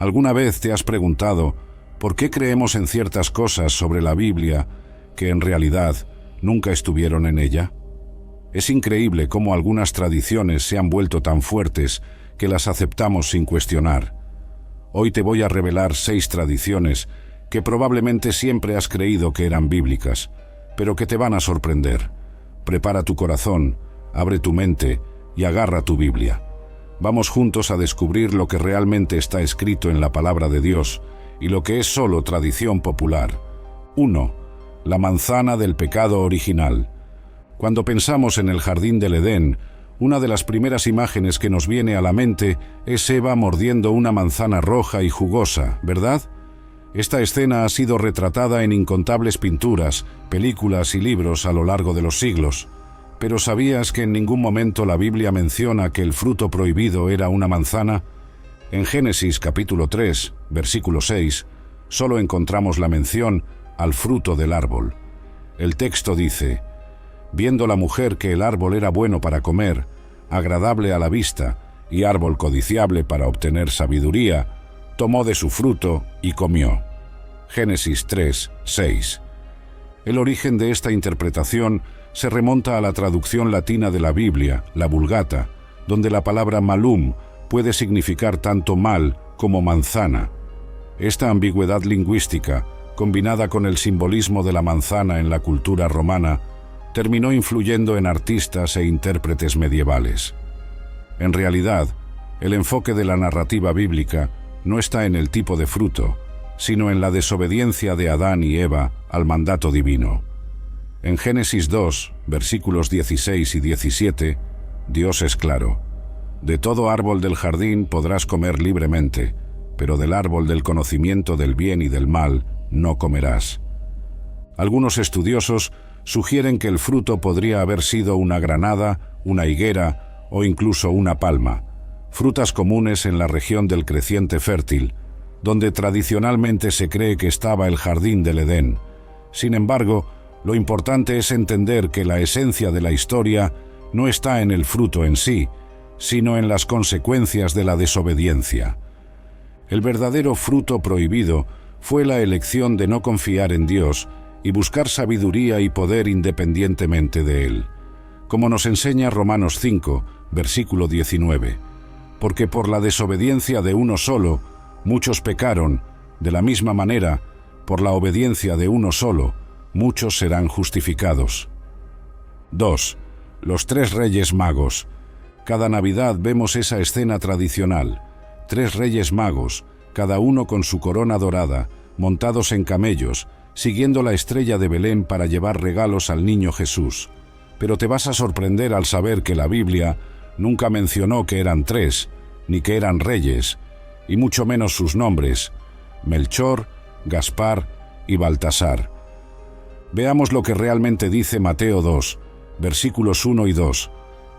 ¿Alguna vez te has preguntado por qué creemos en ciertas cosas sobre la Biblia que en realidad nunca estuvieron en ella? Es increíble cómo algunas tradiciones se han vuelto tan fuertes que las aceptamos sin cuestionar. Hoy te voy a revelar 6 tradiciones que probablemente siempre has creído que eran bíblicas, pero que te van a sorprender. Prepara tu corazón, abre tu mente y agarra tu Biblia. Vamos juntos a descubrir lo que realmente está escrito en la palabra de Dios y lo que es solo tradición popular. 1. La manzana del pecado original. Cuando pensamos en el jardín del Edén, una de las primeras imágenes que nos viene a la mente es Eva mordiendo una manzana roja y jugosa, ¿verdad? Esta escena ha sido retratada en incontables pinturas, películas y libros a lo largo de los siglos. Pero ¿sabías que en ningún momento la Biblia menciona que el fruto prohibido era una manzana? En Génesis capítulo 3, versículo 6, solo encontramos la mención al fruto del árbol. El texto dice: viendo la mujer que el árbol era bueno para comer, agradable a la vista y árbol codiciable para obtener sabiduría, tomó de su fruto y comió. Génesis 3, 6. El origen de esta interpretación se remonta a la traducción latina de la Biblia, la Vulgata, donde la palabra malum puede significar tanto mal como manzana. Esta ambigüedad lingüística, combinada con el simbolismo de la manzana en la cultura romana, terminó influyendo en artistas e intérpretes medievales. En realidad, el enfoque de la narrativa bíblica no está en el tipo de fruto, sino en la desobediencia de Adán y Eva al mandato divino. En Génesis 2, versículos 16 y 17, Dios es claro: de todo árbol del jardín podrás comer libremente, pero del árbol del conocimiento del bien y del mal no comerás. Algunos estudiosos sugieren que el fruto podría haber sido una granada, una higuera o incluso una palma, frutas comunes en la región del creciente fértil, donde tradicionalmente se cree que estaba el jardín del Edén. Sin embargo, lo importante es entender que la esencia de la historia no está en el fruto en sí, sino en las consecuencias de la desobediencia. El verdadero fruto prohibido fue la elección de no confiar en Dios y buscar sabiduría y poder independientemente de Él. Como nos enseña Romanos 5, versículo 19, porque por la desobediencia de uno solo, muchos pecaron, de la misma manera, por la obediencia de uno solo, muchos serán justificados. 2. Los 3 reyes magos. Cada Navidad vemos esa escena tradicional. 3 reyes magos, cada uno con su corona dorada, montados en camellos, siguiendo la estrella de Belén para llevar regalos al niño Jesús. Pero te vas a sorprender al saber que la Biblia nunca mencionó que eran 3, ni que eran reyes, y mucho menos sus nombres: Melchor, Gaspar y Baltasar. Veamos lo que realmente dice Mateo 2, versículos 1 y 2.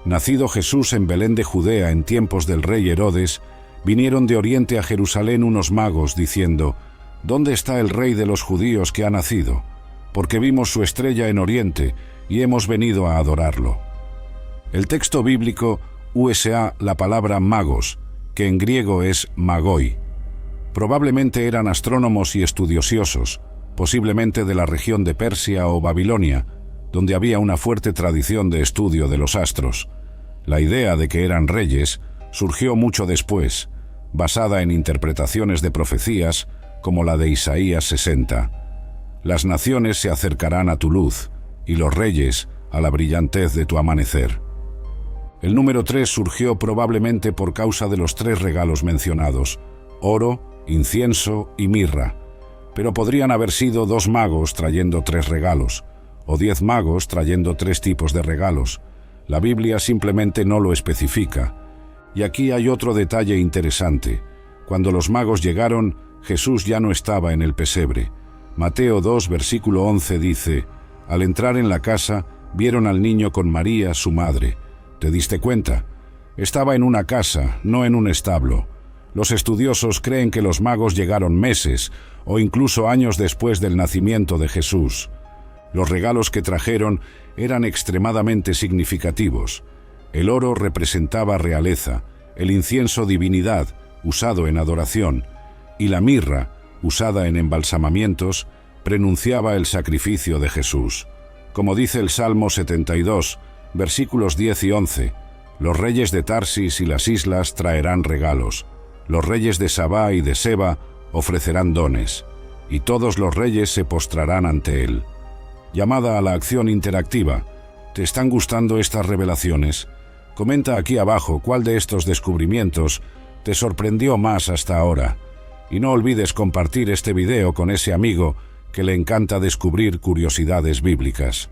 Nacido Jesús en Belén de Judea en tiempos del rey Herodes, vinieron de oriente a Jerusalén unos magos, diciendo: ¿dónde está el rey de los judíos que ha nacido? Porque vimos su estrella en oriente y hemos venido a adorarlo. El texto bíblico usa la palabra magos, que en griego es magoi. Probablemente eran astrónomos y estudiosos, posiblemente de la región de Persia o Babilonia, donde había una fuerte tradición de estudio de los astros. La idea de que eran reyes surgió mucho después, basada en interpretaciones de profecías como la de Isaías 60. Las naciones se acercarán a tu luz, y los reyes a la brillantez de tu amanecer. El número 3 surgió probablemente por causa de los 3 regalos mencionados: oro, incienso y mirra. Pero podrían haber sido 2 magos trayendo 3 regalos, o 10 magos trayendo 3 tipos de regalos. La Biblia simplemente no lo especifica. Y aquí hay otro detalle interesante. Cuando los magos llegaron, Jesús ya no estaba en el pesebre. Mateo 2, versículo 11 dice: al entrar en la casa, vieron al niño con María, su madre. ¿Te diste cuenta? Estaba en una casa, no en un establo. Los estudiosos creen que los magos llegaron meses o incluso años después del nacimiento de Jesús. Los regalos que trajeron eran extremadamente significativos. El oro representaba realeza, el incienso divinidad, usado en adoración, y la mirra, usada en embalsamamientos, prenunciaba el sacrificio de Jesús. Como dice el Salmo 72, versículos 10 y 11, los reyes de Tarsis y las islas traerán regalos, los reyes de Sabá y de Seba ofrecerán dones, y todos los reyes se postrarán ante él. Llamada a la acción interactiva. ¿Te están gustando estas revelaciones? Comenta aquí abajo cuál de estos descubrimientos te sorprendió más hasta ahora. Y no olvides compartir este video con ese amigo que le encanta descubrir curiosidades bíblicas.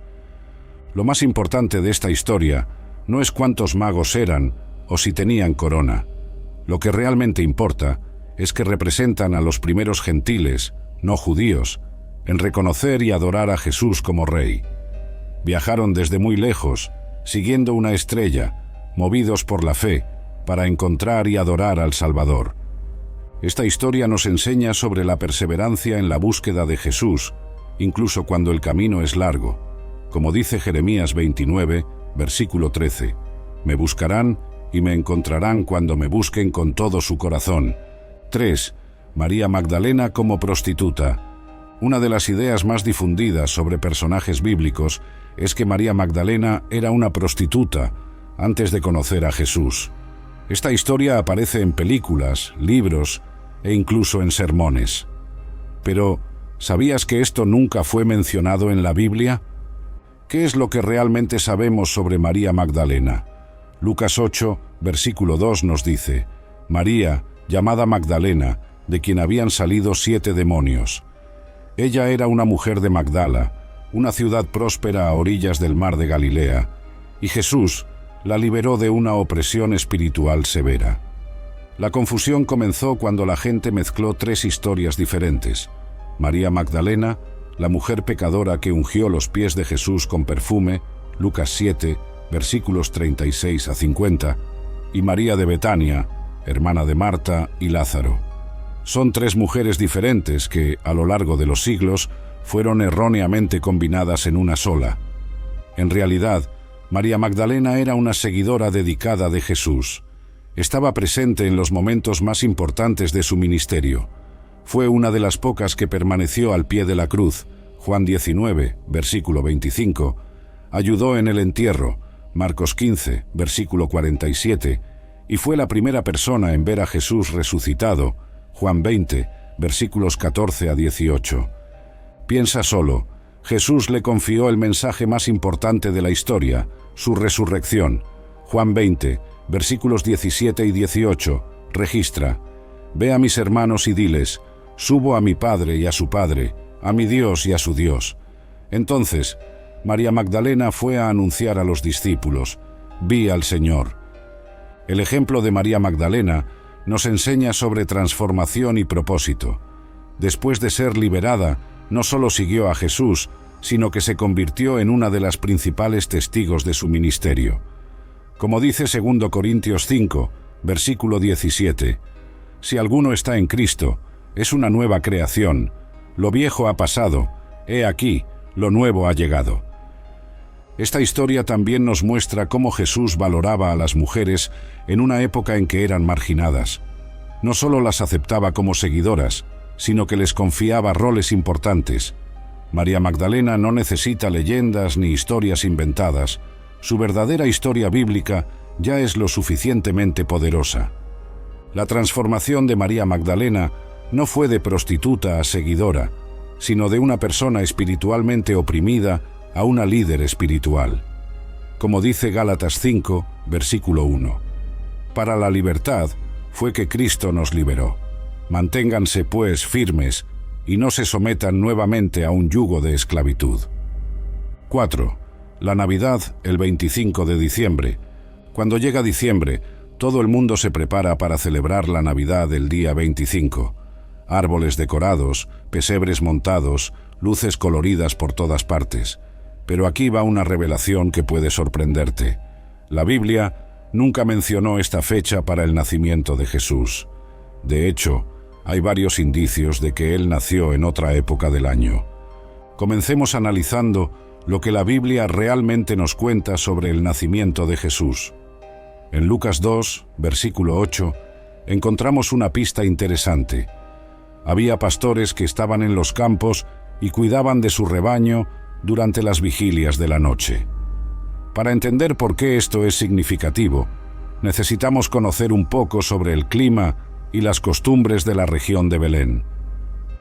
Lo más importante de esta historia no es cuántos magos eran o si tenían corona. Lo que realmente importa es que representan a los primeros gentiles, no judíos, en reconocer y adorar a Jesús como Rey. Viajaron desde muy lejos, siguiendo una estrella, movidos por la fe, para encontrar y adorar al Salvador. Esta historia nos enseña sobre la perseverancia en la búsqueda de Jesús, incluso cuando el camino es largo. Como dice Jeremías 29, versículo 13, «Me buscarán y me encontrarán cuando me busquen con todo su corazón». 3. María Magdalena como prostituta. Una de las ideas más difundidas sobre personajes bíblicos es que María Magdalena era una prostituta antes de conocer a Jesús. Esta historia aparece en películas, libros e incluso en sermones. Pero, ¿sabías que esto nunca fue mencionado en la Biblia? ¿Qué es lo que realmente sabemos sobre María Magdalena? Lucas 8, versículo 2 nos dice, María, llamada Magdalena, de quien habían salido 7 demonios. Ella era una mujer de Magdala, una ciudad próspera a orillas del mar de Galilea, y Jesús la liberó de una opresión espiritual severa. La confusión comenzó cuando la gente mezcló 3 historias diferentes. María Magdalena, la mujer pecadora que ungió los pies de Jesús con perfume, Lucas 7, versículos 36 a 50, y María de Betania, hermana de Marta y Lázaro. Son 3 mujeres diferentes que, a lo largo de los siglos, fueron erróneamente combinadas en una sola. En realidad, María Magdalena era una seguidora dedicada de Jesús. Estaba presente en los momentos más importantes de su ministerio. Fue una de las pocas que permaneció al pie de la cruz, Juan 19, versículo 25, ayudó en el entierro, Marcos 15, versículo 47, y fue la primera persona en ver a Jesús resucitado, Juan 20, versículos 14 a 18. Piensa solo, Jesús le confió el mensaje más importante de la historia, su resurrección. Juan 20, versículos 17 y 18, registra, «Ve a mis hermanos y diles, subo a mi Padre y a su Padre, a mi Dios y a su Dios». Entonces, María Magdalena fue a anunciar a los discípulos, «Vi al Señor». El ejemplo de María Magdalena nos enseña sobre transformación y propósito. Después de ser liberada, no solo siguió a Jesús, sino que se convirtió en una de las principales testigos de su ministerio. Como dice 2 Corintios 5, versículo 17, «Si alguno está en Cristo, es una nueva creación. Lo viejo ha pasado, he aquí, lo nuevo ha llegado». Esta historia también nos muestra cómo Jesús valoraba a las mujeres en una época en que eran marginadas. No solo las aceptaba como seguidoras, sino que les confiaba roles importantes. María Magdalena no necesita leyendas ni historias inventadas. Su verdadera historia bíblica ya es lo suficientemente poderosa. La transformación de María Magdalena no fue de prostituta a seguidora, sino de una persona espiritualmente oprimida a una líder espiritual. Como dice Gálatas 5, versículo 1. Para la libertad fue que Cristo nos liberó. Manténganse, pues, firmes y no se sometan nuevamente a un yugo de esclavitud. 4. La Navidad, el 25 de diciembre. Cuando llega diciembre, todo el mundo se prepara para celebrar la Navidad el día 25. Árboles decorados, pesebres montados, luces coloridas por todas partes. Pero aquí va una revelación que puede sorprenderte. La Biblia nunca mencionó esta fecha para el nacimiento de Jesús. De hecho, hay varios indicios de que Él nació en otra época del año. Comencemos analizando lo que la Biblia realmente nos cuenta sobre el nacimiento de Jesús. En Lucas 2, versículo 8, encontramos una pista interesante. Había pastores que estaban en los campos y cuidaban de su rebaño durante las vigilias de la noche. Para entender por qué esto es significativo, necesitamos conocer un poco sobre el clima y las costumbres de la región de Belén.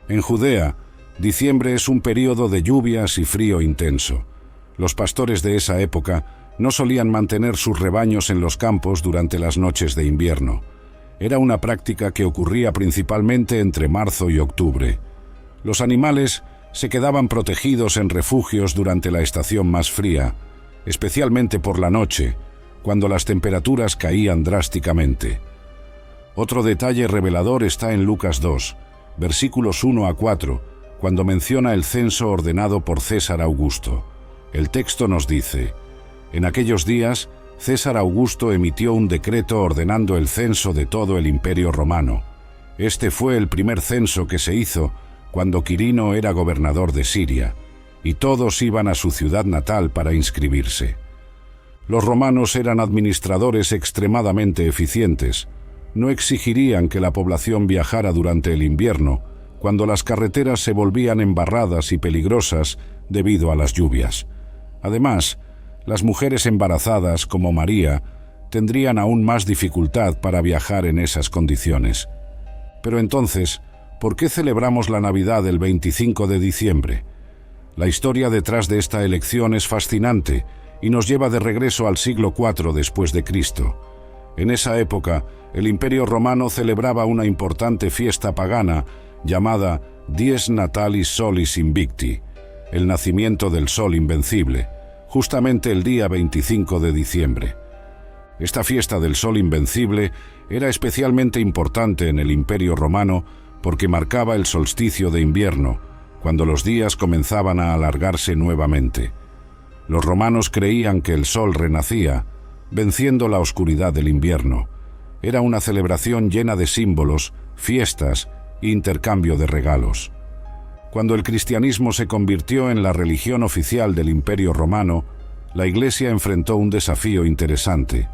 En Judea, diciembre es un período de lluvias y frío intenso. Los pastores de esa época no solían mantener sus rebaños en los campos durante las noches de invierno. Era una práctica que ocurría principalmente entre marzo y octubre. Los animales se quedaban protegidos en refugios durante la estación más fría, especialmente por la noche, cuando las temperaturas caían drásticamente. Otro detalle revelador está en Lucas 2, versículos 1 a 4, cuando menciona el censo ordenado por César Augusto. El texto nos dice: en aquellos días, César Augusto emitió un decreto ordenando el censo de todo el Imperio Romano. Este fue el primer censo que se hizo cuando Quirino era gobernador de Siria, y todos iban a su ciudad natal para inscribirse. Los romanos eran administradores extremadamente eficientes. No exigirían que la población viajara durante el invierno, cuando las carreteras se volvían embarradas y peligrosas debido a las lluvias. Además, las mujeres embarazadas, como María, tendrían aún más dificultad para viajar en esas condiciones. Pero entonces, ¿por qué celebramos la Navidad el 25 de diciembre? La historia detrás de esta elección es fascinante y nos lleva de regreso al siglo IV después de Cristo. En esa época, el Imperio Romano celebraba una importante fiesta pagana llamada Dies Natalis Solis Invicti, el nacimiento del Sol Invencible, justamente el día 25 de diciembre. Esta fiesta del Sol Invencible era especialmente importante en el Imperio Romano porque marcaba el solsticio de invierno, cuando los días comenzaban a alargarse nuevamente. Los romanos creían que el sol renacía, venciendo la oscuridad del invierno. Era una celebración llena de símbolos, fiestas e intercambio de regalos. Cuando el cristianismo se convirtió en la religión oficial del Imperio Romano, la Iglesia enfrentó un desafío interesante: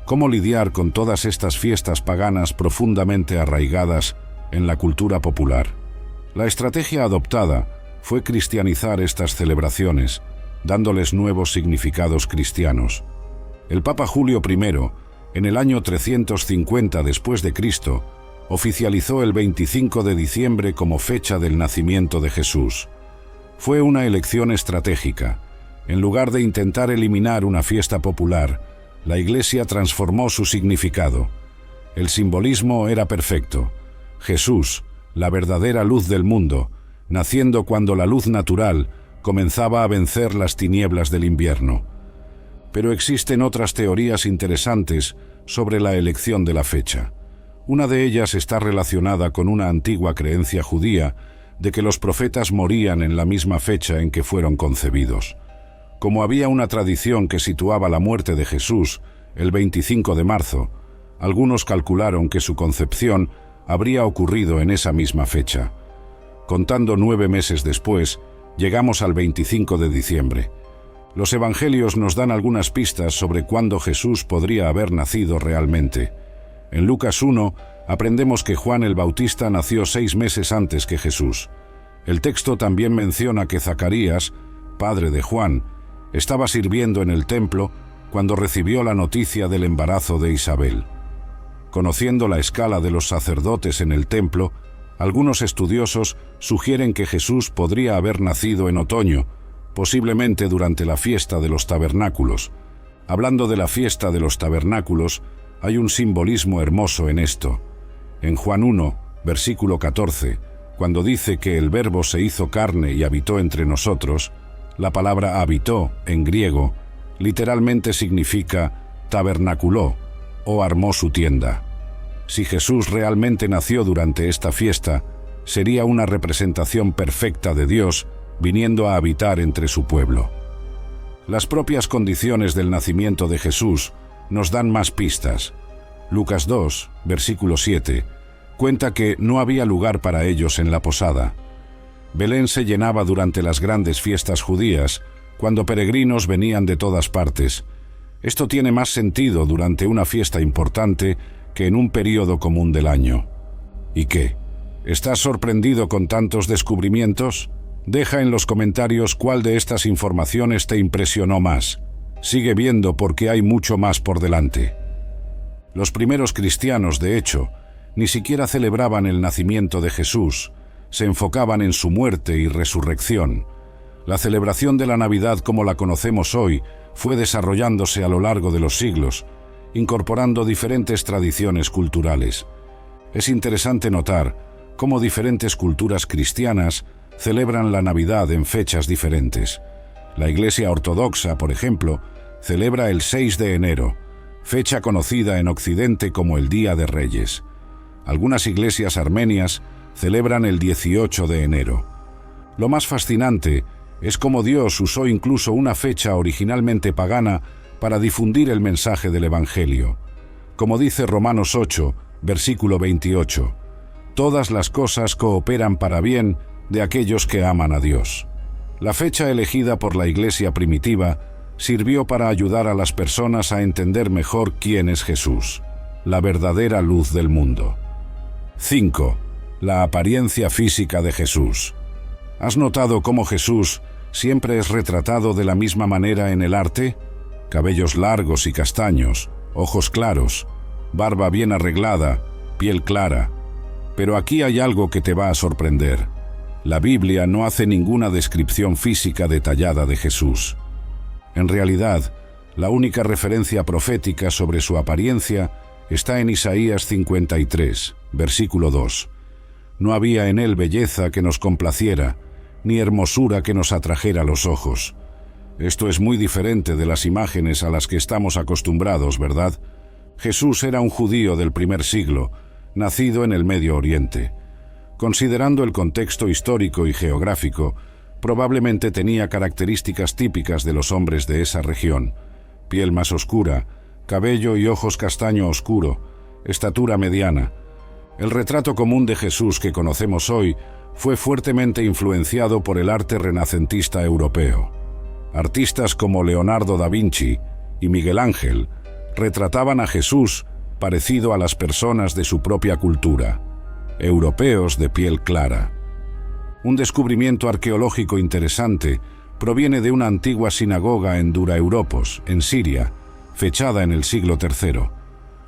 ¿cómo lidiar con todas estas fiestas paganas profundamente arraigadas en la cultura popular? La estrategia adoptada fue cristianizar estas celebraciones, dándoles nuevos significados cristianos. El Papa Julio I, en el año 350 después de Cristo, oficializó el 25 de diciembre como fecha del nacimiento de Jesús. Fue una elección estratégica. En lugar de intentar eliminar una fiesta popular, la Iglesia transformó su significado. El simbolismo era perfecto. Jesús, la verdadera luz del mundo, naciendo cuando la luz natural comenzaba a vencer las tinieblas del invierno. Pero existen otras teorías interesantes sobre la elección de la fecha. Una de ellas está relacionada con una antigua creencia judía de que los profetas morían en la misma fecha en que fueron concebidos. Como había una tradición que situaba la muerte de Jesús el 25 de marzo, algunos calcularon que su concepción habría ocurrido en esa misma fecha. Contando 9 meses después, llegamos al 25 de diciembre. Los evangelios nos dan algunas pistas sobre cuándo Jesús podría haber nacido realmente. En Lucas 1 aprendemos que Juan el Bautista nació 6 meses antes que Jesús. El texto también menciona que Zacarías, padre de Juan, estaba sirviendo en el templo cuando recibió la noticia del embarazo de Isabel. Conociendo la escala de los sacerdotes en el templo, algunos estudiosos sugieren que Jesús podría haber nacido en otoño, posiblemente durante la fiesta de los tabernáculos. Hablando de la fiesta de los tabernáculos, hay un simbolismo hermoso en esto. En Juan 1, versículo 14, cuando dice que el Verbo se hizo carne y habitó entre nosotros, la palabra habitó, en griego, literalmente significa tabernaculó o armó su tienda. Si Jesús realmente nació durante esta fiesta, sería una representación perfecta de Dios viniendo a habitar entre su pueblo. Las propias condiciones del nacimiento de Jesús nos dan más pistas. Lucas 2, versículo 7, cuenta que no había lugar para ellos en la posada. Belén se llenaba durante las grandes fiestas judías, cuando peregrinos venían de todas partes. Esto tiene más sentido durante una fiesta importante que en un período común del año. ¿Y qué? ¿Estás sorprendido con tantos descubrimientos? Deja en los comentarios cuál de estas informaciones te impresionó más. Sigue viendo porque hay mucho más por delante. Los primeros cristianos, de hecho, ni siquiera celebraban el nacimiento de Jesús, se enfocaban en su muerte y resurrección. La celebración de la Navidad como la conocemos hoy fue desarrollándose a lo largo de los siglos, incorporando diferentes tradiciones culturales. Es interesante notar cómo diferentes culturas cristianas celebran la Navidad en fechas diferentes. La Iglesia Ortodoxa, por ejemplo, celebra el 6 de enero, fecha conocida en Occidente como el Día de Reyes. Algunas iglesias armenias celebran el 18 de enero. Lo más fascinante es cómo Dios usó incluso una fecha originalmente pagana para difundir el mensaje del Evangelio. Como dice Romanos 8, versículo 28, todas las cosas cooperan para bien de aquellos que aman a Dios. La fecha elegida por la Iglesia primitiva sirvió para ayudar a las personas a entender mejor quién es Jesús, la verdadera luz del mundo. 5. La apariencia física de Jesús. ¿Has notado cómo Jesús siempre es retratado de la misma manera en el arte? Cabellos largos y castaños, ojos claros, barba bien arreglada, piel clara. Pero aquí hay algo que te va a sorprender. La Biblia no hace ninguna descripción física detallada de Jesús. En realidad, la única referencia profética sobre su apariencia está en Isaías 53, versículo 2. No había en él belleza que nos complaciera, ni hermosura que nos atrajera los ojos. Esto es muy diferente de las imágenes a las que estamos acostumbrados, ¿verdad? Jesús era un judío del primer siglo, nacido en el Medio Oriente. Considerando el contexto histórico y geográfico, probablemente tenía características típicas de los hombres de esa región: piel más oscura, cabello y ojos castaño oscuro, estatura mediana. El retrato común de Jesús que conocemos hoy fue fuertemente influenciado por el arte renacentista europeo. Artistas como Leonardo da Vinci y Miguel Ángel retrataban a Jesús parecido a las personas de su propia cultura, europeos de piel clara. Un descubrimiento arqueológico interesante proviene de una antigua sinagoga en Dura Europos, en Siria, fechada en el siglo III.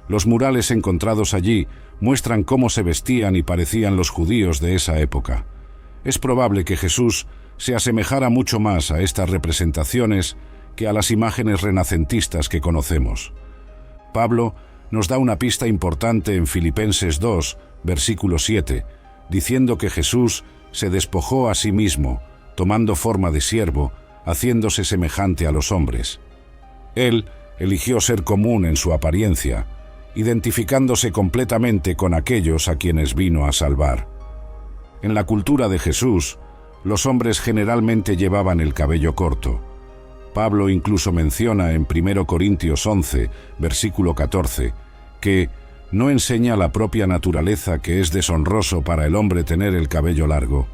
Los murales encontrados allí muestran cómo se vestían y parecían los judíos de esa época. Es probable que Jesús se asemejara mucho más a estas representaciones que a las imágenes renacentistas que conocemos. Pablo nos da una pista importante en Filipenses 2, versículo 7, diciendo que Jesús se despojó a sí mismo, tomando forma de siervo, haciéndose semejante a los hombres. Él eligió ser común en su apariencia, identificándose completamente con aquellos a quienes vino a salvar. En la cultura de Jesús, los hombres generalmente llevaban el cabello corto. Pablo incluso menciona en 1 Corintios 11, versículo 14, que no enseña la propia naturaleza que es deshonroso para el hombre tener el cabello largo.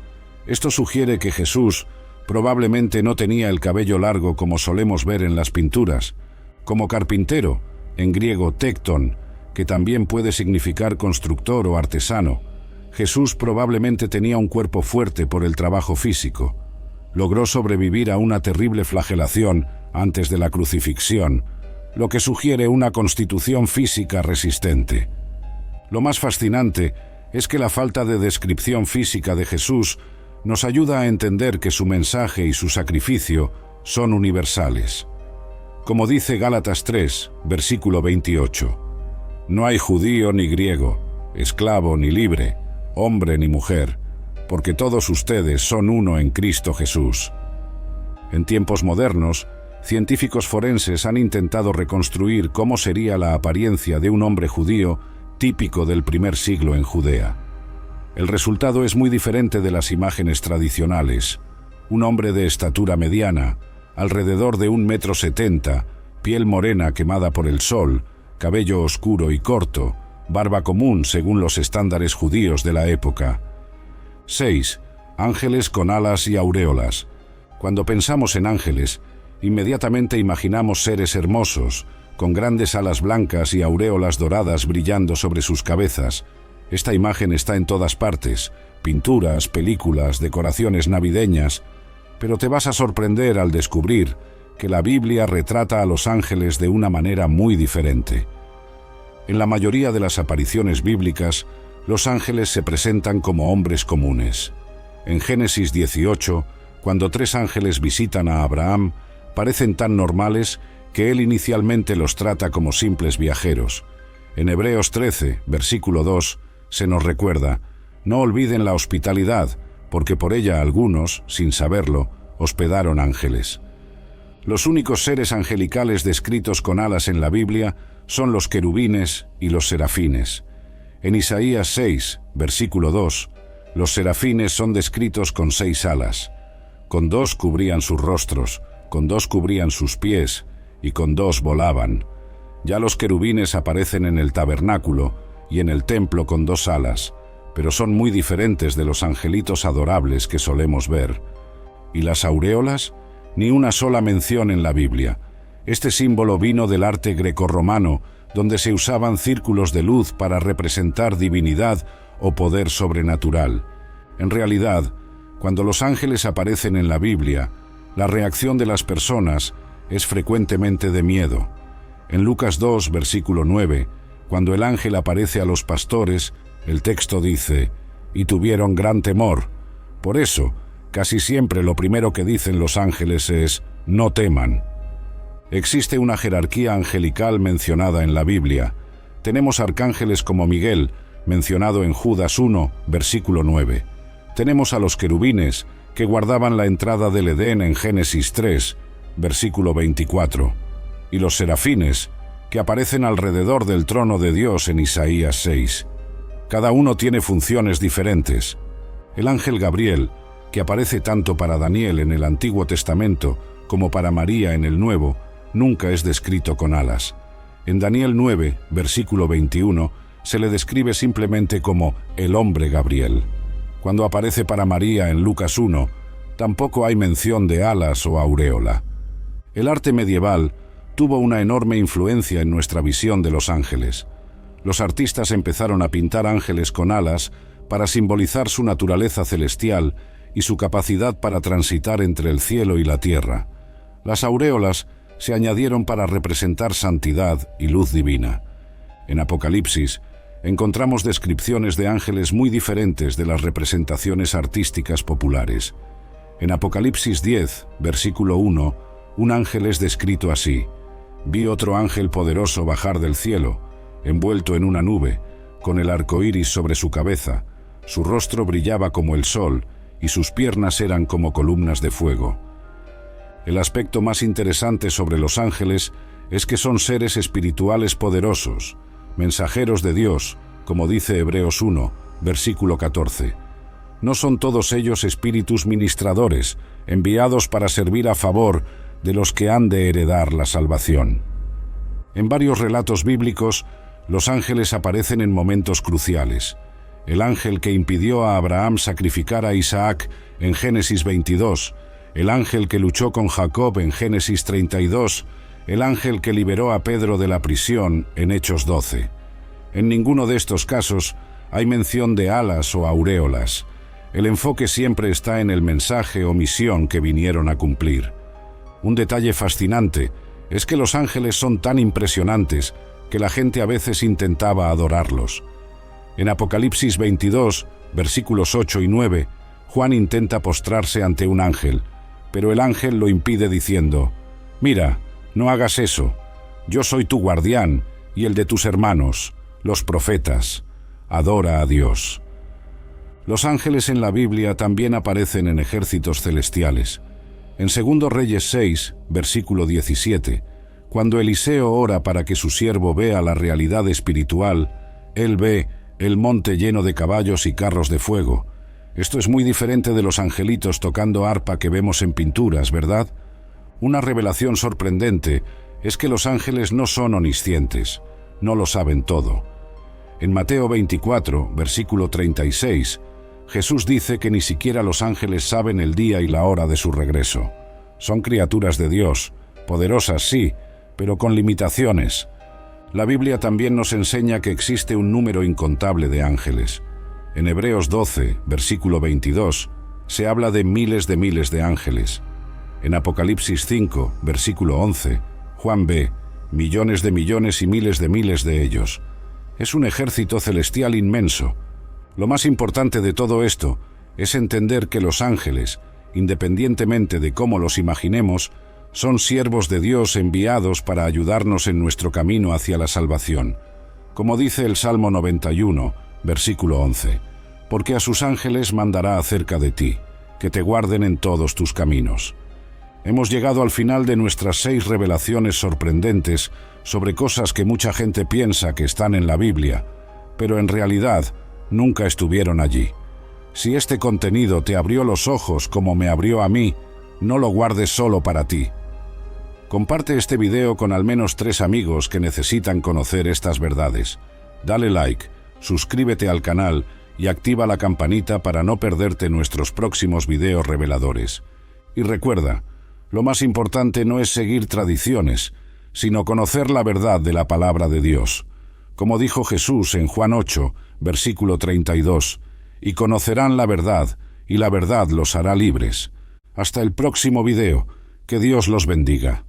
Esto sugiere que Jesús probablemente no tenía el cabello largo como solemos ver en las pinturas. Como carpintero, en griego tecton, que también puede significar constructor o artesano, Jesús probablemente tenía un cuerpo fuerte por el trabajo físico. Logró sobrevivir a una terrible flagelación antes de la crucifixión, lo que sugiere una constitución física resistente. Lo más fascinante es que la falta de descripción física de Jesús nos ayuda a entender que su mensaje y su sacrificio son universales. Como dice Gálatas 3, versículo 28, no hay judío ni griego, esclavo ni libre, hombre ni mujer, porque todos ustedes son uno en Cristo Jesús. En tiempos modernos, científicos forenses han intentado reconstruir cómo sería la apariencia de un hombre judío típico del primer siglo en Judea. El resultado es muy diferente de las imágenes tradicionales. Un hombre de estatura mediana, alrededor de 1,70 m, piel morena quemada por el sol, cabello oscuro y corto, barba común según los estándares judíos de la época. 6. Ángeles con alas y auréolas. Cuando pensamos en ángeles, inmediatamente imaginamos seres hermosos, con grandes alas blancas y auréolas doradas brillando sobre sus cabezas, Esta imagen está en todas partes: pinturas, películas, decoraciones navideñas, pero te vas a sorprender al descubrir que la Biblia retrata a los ángeles de una manera muy diferente. En la mayoría de las apariciones bíblicas, los ángeles se presentan como hombres comunes. En Génesis 18, cuando 3 ángeles visitan a Abraham, parecen tan normales que él inicialmente los trata como simples viajeros. En Hebreos 13, versículo 2, se nos recuerda: no olviden la hospitalidad, porque por ella algunos, sin saberlo, hospedaron ángeles. Los únicos seres angelicales descritos con alas en la Biblia son los querubines y los serafines. En Isaías 6, versículo 2, los serafines son descritos con 6 alas. Con 2 cubrían sus rostros, con 2 cubrían sus pies, y con 2 volaban. Ya los querubines aparecen en el tabernáculo y en el templo con 2 alas, pero son muy diferentes de los angelitos adorables que solemos ver. ¿Y las aureolas? Ni una sola mención en la Biblia. Este símbolo vino del arte grecorromano, donde se usaban círculos de luz para representar divinidad o poder sobrenatural. En realidad, cuando los ángeles aparecen en la Biblia, la reacción de las personas es frecuentemente de miedo. En Lucas 2, versículo 9, cuando el ángel aparece a los pastores, el texto dice: «Y tuvieron gran temor». Por eso, casi siempre lo primero que dicen los ángeles es: «No teman». Existe una jerarquía angelical mencionada en la Biblia. Tenemos arcángeles como Miguel, mencionado en Judas 1, versículo 9. Tenemos a los querubines, que guardaban la entrada del Edén en Génesis 3, versículo 24. Y los serafines, que aparecen alrededor del trono de Dios en Isaías 6. Cada uno tiene funciones diferentes. El ángel Gabriel, que aparece tanto para Daniel en el Antiguo Testamento como para María en el Nuevo, nunca es descrito con alas. En Daniel 9, versículo 21, se le describe simplemente como el hombre Gabriel. Cuando aparece para María en Lucas 1, tampoco hay mención de alas o aureola. El arte medieval tuvo una enorme influencia en nuestra visión de los ángeles. Los artistas empezaron a pintar ángeles con alas para simbolizar su naturaleza celestial y su capacidad para transitar entre el cielo y la tierra. Las aureolas se añadieron para representar santidad y luz divina. En Apocalipsis encontramos descripciones de ángeles muy diferentes de las representaciones artísticas populares. En Apocalipsis 10, versículo 1, un ángel es descrito así: «Vi otro ángel poderoso bajar del cielo, envuelto en una nube, con el arco iris sobre su cabeza. Su rostro brillaba como el sol, y sus piernas eran como columnas de fuego». El aspecto más interesante sobre los ángeles es que son seres espirituales poderosos, mensajeros de Dios, como dice Hebreos 1, versículo 14. No son todos ellos espíritus ministradores, enviados para servir a favor de los que han de heredar la salvación. En varios relatos bíblicos, los ángeles aparecen en momentos cruciales. El ángel que impidió a Abraham sacrificar a Isaac en Génesis 22, el ángel que luchó con Jacob en Génesis 32, el ángel que liberó a Pedro de la prisión en Hechos 12. En ninguno de estos casos hay mención de alas o aureolas. El enfoque siempre está en el mensaje o misión que vinieron a cumplir. Un detalle fascinante es que los ángeles son tan impresionantes que la gente a veces intentaba adorarlos. En Apocalipsis 22, versículos 8 y 9, Juan intenta postrarse ante un ángel, pero el ángel lo impide diciendo: «Mira, no hagas eso. Yo soy tu guardián y el de tus hermanos, los profetas. Adora a Dios». Los ángeles en la Biblia también aparecen en ejércitos celestiales. En 2 Reyes 6, versículo 17, cuando Eliseo ora para que su siervo vea la realidad espiritual, él ve el monte lleno de caballos y carros de fuego. Esto es muy diferente de los angelitos tocando arpa que vemos en pinturas, ¿verdad? Una revelación sorprendente es que los ángeles no son omniscientes, no lo saben todo. En Mateo 24, versículo 36, Jesús dice que ni siquiera los ángeles saben el día y la hora de su regreso. Son criaturas de Dios, poderosas sí, pero con limitaciones. La Biblia también nos enseña que existe un número incontable de ángeles. En Hebreos 12, versículo 22, se habla de miles de ángeles. En Apocalipsis 5, versículo 11, Juan ve millones y miles de ellos. Es un ejército celestial inmenso. Lo más importante de todo esto es entender que los ángeles, independientemente de cómo los imaginemos, son siervos de Dios enviados para ayudarnos en nuestro camino hacia la salvación. Como dice el Salmo 91, versículo 11, porque a sus ángeles mandará acerca de ti, que te guarden en todos tus caminos. Hemos llegado al final de nuestras 6 revelaciones sorprendentes sobre cosas que mucha gente piensa que están en la Biblia, pero en realidad nunca estuvieron allí. Si este contenido te abrió los ojos como me abrió a mí, no lo guardes solo para ti. Comparte este video con al menos 3 amigos que necesitan conocer estas verdades. Dale like, suscríbete al canal y activa la campanita para no perderte nuestros próximos videos reveladores. Y recuerda, lo más importante no es seguir tradiciones, sino conocer la verdad de la palabra de Dios. Como dijo Jesús en Juan 8, versículo 32, y conocerán la verdad, y la verdad los hará libres. Hasta el próximo video. Que Dios los bendiga.